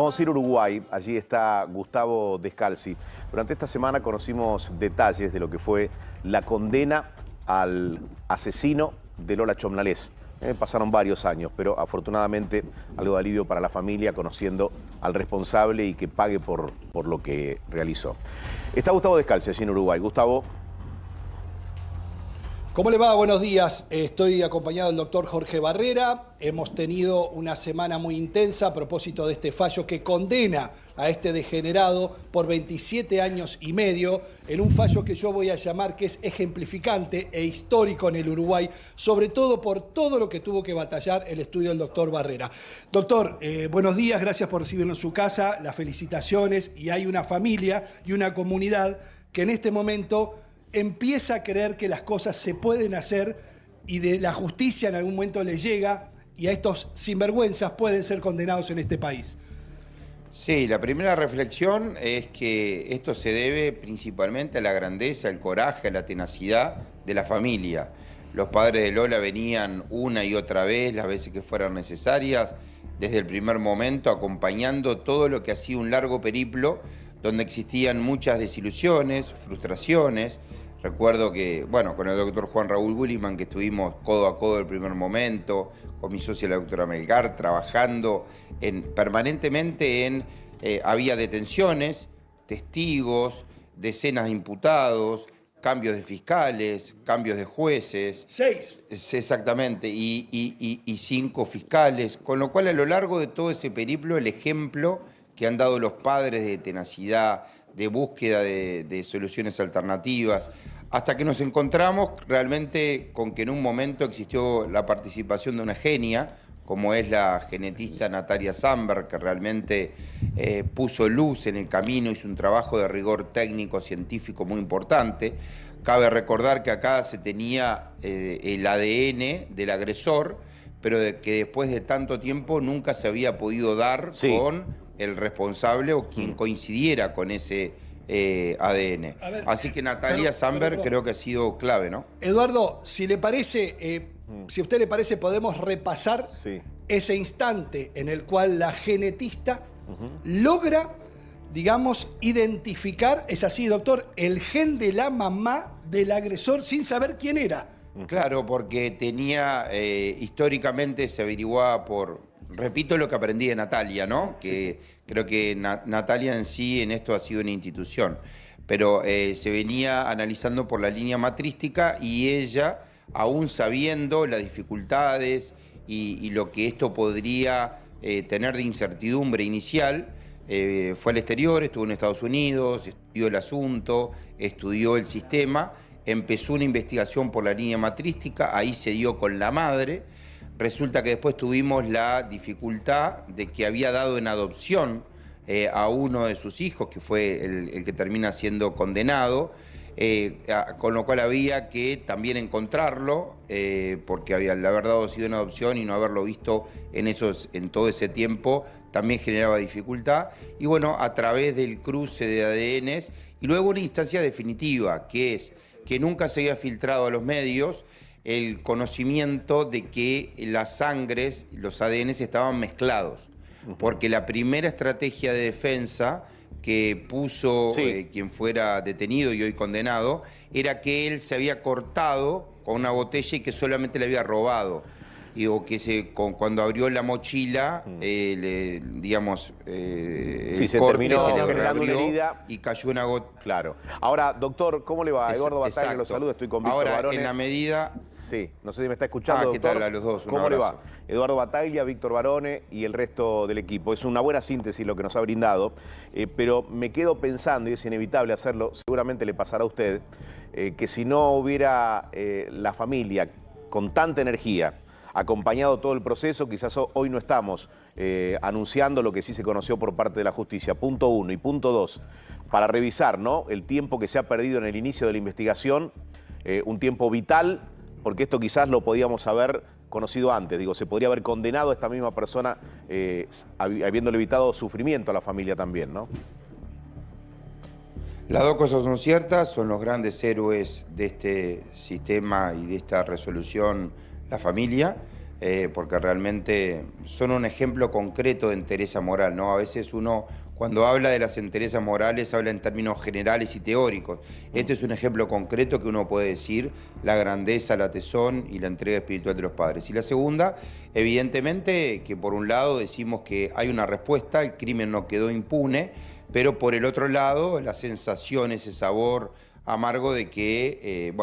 Vamos a ir a Uruguay, allí está Gustavo Descalzi. Durante esta semana conocimos detalles de lo que fue la condena al asesino de Lola Chomnalés. Pasaron varios años, pero afortunadamente algo de alivio para la familia conociendo al responsable y que pague por lo que realizó. Está Gustavo Descalzi allí en Uruguay. Gustavo. ¿Cómo le va? Buenos días. Estoy acompañado del doctor Jorge Barrera. Hemos tenido una semana muy intensa a propósito de este fallo que condena a este degenerado por 27 años y medio en un fallo que yo voy a llamar que es ejemplificante e histórico en el Uruguay, sobre todo por todo lo que tuvo que batallar el estudio del doctor Barrera. Doctor, buenos días, gracias por recibirnos en su casa, las felicitaciones, y hay una familia y una comunidad que en este momento empieza a creer que las cosas se pueden hacer y de la justicia en algún momento les llega y a estos sinvergüenzas pueden ser condenados en este país. Sí, la primera reflexión es que esto se debe principalmente a la grandeza, el coraje, a la tenacidad de la familia. Los padres de Lola venían una y otra vez, las veces que fueran necesarias, desde el primer momento, acompañando todo lo que ha sido un largo periplo, donde existían muchas desilusiones, frustraciones. Recuerdo que, bueno, con el doctor Juan Raúl Williman, que estuvimos codo a codo el primer momento, con mi socia la doctora Melgar, trabajando permanentemente en... había detenciones, testigos, decenas de imputados, cambios de fiscales, cambios de jueces. 6. Exactamente, y 5 fiscales, con lo cual a lo largo de todo ese periplo el ejemplo que han dado los padres de tenacidad, de búsqueda de soluciones alternativas, hasta que nos encontramos realmente con que en un momento existió la participación de una genia, como es la genetista Natalia Samberg, que realmente puso luz en el camino, hizo un trabajo de rigor técnico, científico muy importante. Cabe recordar que acá se tenía el ADN del agresor, pero que después de tanto tiempo nunca se había podido dar con el responsable o quien coincidiera con ese ADN. Así que Natalia Samberg creo que ha sido clave, ¿no? Eduardo, si le parece, si a usted le parece, podemos repasar ese instante en el cual la genetista logra, digamos, identificar, es así, doctor, el gen de la mamá del agresor sin saber quién era. Claro, porque tenía, históricamente se averiguaba por... Repito lo que aprendí de Natalia, ¿no? Que creo que Natalia en sí en esto ha sido una institución, pero se venía analizando por la línea matrística y ella, aún sabiendo las dificultades y lo que esto podría tener de incertidumbre inicial, fue al exterior, estuvo en Estados Unidos, estudió el asunto, estudió el sistema, empezó una investigación por la línea matrística, ahí se dio con la madre. Resulta que después tuvimos la dificultad de que había dado en adopción a uno de sus hijos, que fue el que termina siendo condenado, con lo cual había que también encontrarlo, porque el haber dado sido en adopción y no haberlo visto en todo ese tiempo también generaba dificultad. Y bueno, a través del cruce de ADNs, y luego una instancia definitiva, que es que nunca se había filtrado a los medios el conocimiento de que las sangres, los ADNs estaban mezclados, porque la primera estrategia de defensa que puso quien fuera detenido y hoy condenado era que él se había cortado con una botella y que solamente le había robado. O que cuando abrió la mochila, digamos, se terminó generando una herida y cayó una gota. Claro. Ahora, doctor, ¿cómo le va? Eduardo Bataglia, lo saludo, estoy con Víctor Barone. En la medida... Sí, no sé si me está escuchando, ¿qué doctor? tal a los dos? ¿Cómo le va? Eduardo Bataglia, Víctor Barone y el resto del equipo. Es una buena síntesis lo que nos ha brindado, pero me quedo pensando, y es inevitable hacerlo, seguramente le pasará a usted, que si no hubiera la familia con tanta energía, acompañado todo el proceso, quizás hoy no estamos anunciando lo que sí se conoció por parte de la justicia. Punto 1 y punto 2, para revisar, ¿no?, el tiempo que se ha perdido en el inicio de la investigación, un tiempo vital, porque esto quizás lo podíamos haber conocido antes. Digo, se podría haber condenado a esta misma persona habiéndole evitado sufrimiento a la familia también, ¿no? Las dos cosas son ciertas, son los grandes héroes de este sistema y de esta resolución, la familia. porque realmente son un ejemplo concreto de entereza moral, ¿no? A veces uno, cuando habla de las enterezas morales, habla en términos generales y teóricos. Este es un ejemplo concreto que uno puede decir la grandeza, la tesón y la entrega espiritual de los padres. Y la segunda, evidentemente, que por un lado decimos que hay una respuesta, el crimen no quedó impune, pero por el otro lado, la sensación, ese sabor amargo de que,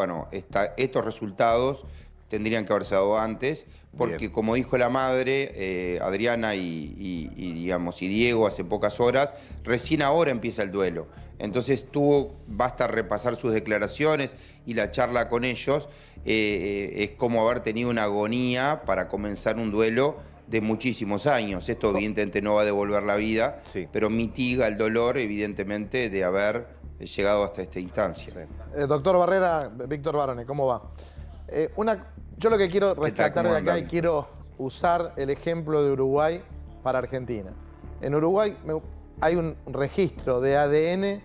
estos resultados tendrían que haberse dado antes, porque Bien. como dijo la madre, Adriana y Diego hace pocas horas, recién ahora empieza el duelo. Entonces basta repasar sus declaraciones y la charla con ellos, es como haber tenido una agonía para comenzar un duelo de muchísimos años. Esto evidentemente no va a devolver la vida, Sí. pero mitiga el dolor evidentemente de haber llegado hasta esta instancia. Sí. Doctor Barrera, Víctor Barone, ¿cómo va? Yo lo que quiero rescatar de acá y quiero usar el ejemplo de Uruguay para Argentina. En Uruguay hay un registro de ADN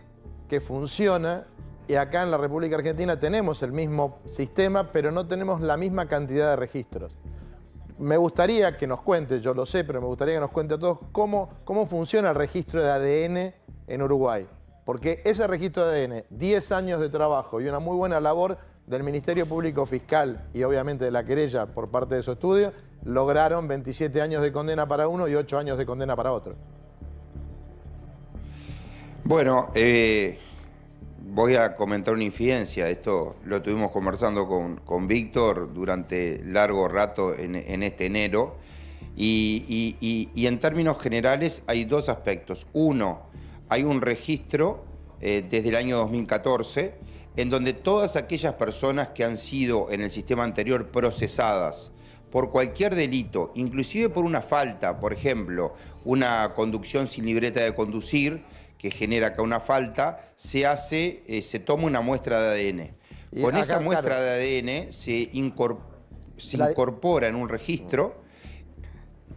que funciona y acá en la República Argentina tenemos el mismo sistema, pero no tenemos la misma cantidad de registros. Me gustaría que nos cuente, yo lo sé, pero me gustaría que nos cuente a todos cómo funciona el registro de ADN en Uruguay. Porque ese registro de ADN, 10 años de trabajo y una muy buena labor del Ministerio Público Fiscal y obviamente de la querella por parte de su estudio, lograron 27 años de condena para uno y 8 años de condena para otro. Bueno, voy a comentar una infidencia. Esto lo estuvimos conversando con Víctor durante largo rato en este enero. Y en términos generales hay dos aspectos. Uno, hay un registro desde el año 2014 en donde todas aquellas personas que han sido en el sistema anterior procesadas por cualquier delito, inclusive por una falta, por ejemplo, una conducción sin libreta de conducir, que genera acá una falta, se toma una muestra de ADN. Con esa muestra de ADN se incorpora en un registro.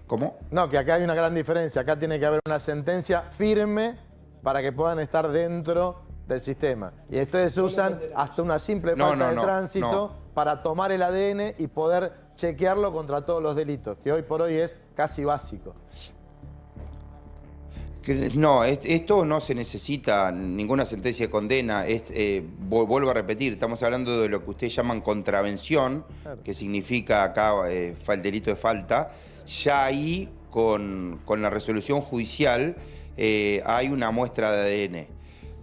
¿Cómo? No, que acá hay una gran diferencia. Acá tiene que haber una sentencia firme para que puedan estar dentro del sistema. Y ustedes usan hasta una simple falta de tránsito para tomar el ADN y poder chequearlo contra todos los delitos, que hoy por hoy es casi básico. No, esto no se necesita ninguna sentencia de condena. Vuelvo a repetir, estamos hablando de lo que ustedes llaman contravención, que significa acá el delito de falta. Ya ahí, con la resolución judicial, hay una muestra de ADN.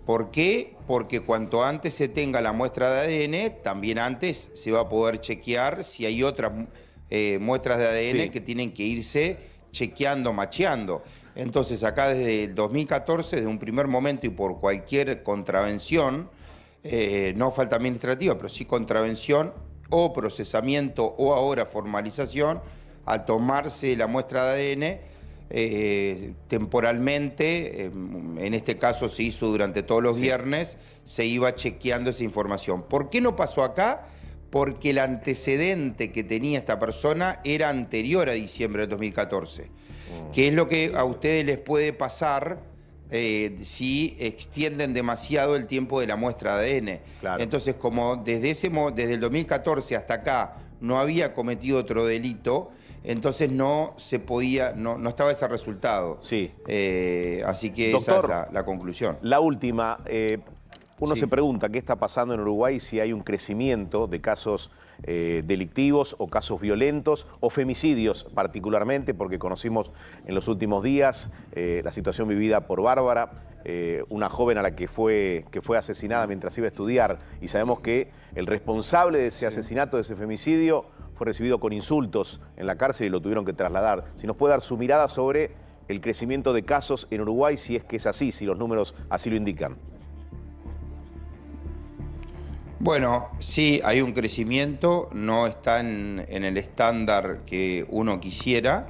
¿Por qué? Porque cuanto antes se tenga la muestra de ADN, también antes se va a poder chequear si hay otras muestras de ADN que tienen que irse chequeando, macheando. Entonces acá desde el 2014, desde un primer momento y por cualquier contravención, no falta administrativa, pero sí contravención o procesamiento o ahora formalización, al tomarse la muestra de ADN, temporalmente, en este caso se hizo durante todos los viernes, se iba chequeando esa información. ¿Por qué no pasó acá? Porque el antecedente que tenía esta persona era anterior a diciembre del 2014, que es lo que a ustedes les puede pasar si extienden demasiado el tiempo de la muestra de ADN. Claro. Entonces, como desde el 2014 hasta acá no había cometido otro delito, entonces no estaba ese resultado. Sí. Así que doctor, esa es la conclusión. La última, uno se pregunta qué está pasando en Uruguay, si hay un crecimiento de casos delictivos o casos violentos o femicidios particularmente, porque conocimos en los últimos días la situación vivida por Bárbara, una joven a la que fue asesinada mientras iba a estudiar, y sabemos que el responsable de ese asesinato, de ese femicidio, fue recibido con insultos en la cárcel y lo tuvieron que trasladar. Si nos puede dar su mirada sobre el crecimiento de casos en Uruguay, si es que es así, si los números así lo indican. Bueno, sí, hay un crecimiento, no está en el estándar que uno quisiera,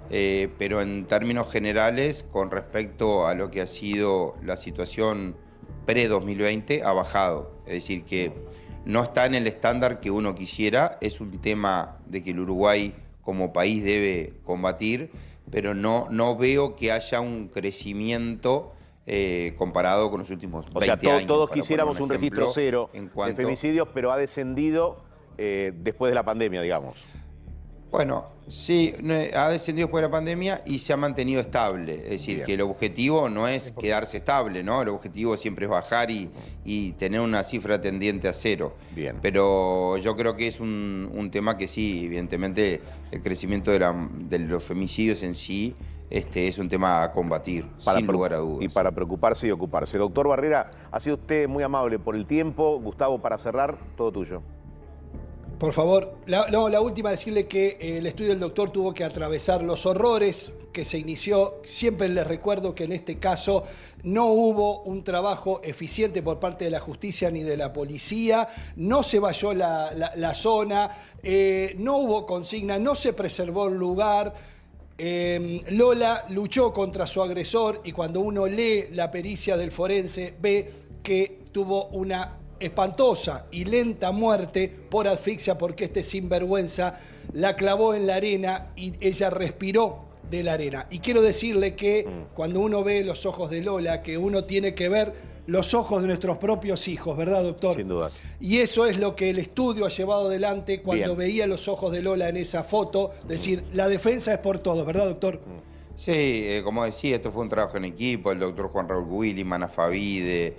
pero en términos generales, con respecto a lo que ha sido la situación pre-2020, ha bajado. Es decir, que no está en el estándar que uno quisiera, es un tema de que el Uruguay como país debe combatir, pero no veo que haya un crecimiento comparado con los últimos 20 años. O sea, todos quisiéramos un registro cero de femicidios, pero ha descendido después de la pandemia, digamos. Bueno, Sí, ha descendido después de la pandemia y se ha mantenido estable. Es decir, Bien. que el objetivo no es quedarse estable, ¿no? El objetivo siempre es bajar y tener una cifra tendiente a cero. Bien. Pero yo creo que es un tema que sí, evidentemente, el crecimiento de los femicidios en sí es un tema a combatir, sin lugar a dudas. Y para preocuparse y ocuparse. Doctor Barrera, ha sido usted muy amable por el tiempo. Gustavo, para cerrar, todo tuyo. Por favor, la última, decirle que el estudio del doctor tuvo que atravesar los horrores que se inició. Siempre les recuerdo que en este caso no hubo un trabajo eficiente por parte de la justicia ni de la policía, no se valló la zona, no hubo consigna, no se preservó el lugar. Lola luchó contra su agresor y cuando uno lee la pericia del forense ve que tuvo una espantosa y lenta muerte por asfixia porque este sinvergüenza la clavó en la arena y ella respiró de la arena. Y quiero decirle que cuando uno ve los ojos de Lola, que uno tiene que ver los ojos de nuestros propios hijos, ¿verdad, doctor? Sin dudas. Y eso es lo que el estudio ha llevado adelante cuando Bien. veía los ojos de Lola en esa foto, decir, la defensa es por todos, ¿verdad, doctor? Sí, como decía, esto fue un trabajo en equipo, el doctor Juan Raúl Willy, Mana Favide,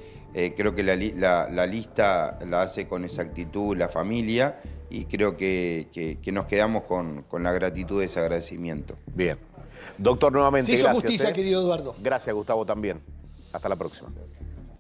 creo que la lista la hace con exactitud la familia y creo que nos quedamos con la gratitud de ese agradecimiento. Bien. Doctor, nuevamente, Se hizo gracias. justicia, querido Eduardo. Gracias, Gustavo, también. Hasta la próxima.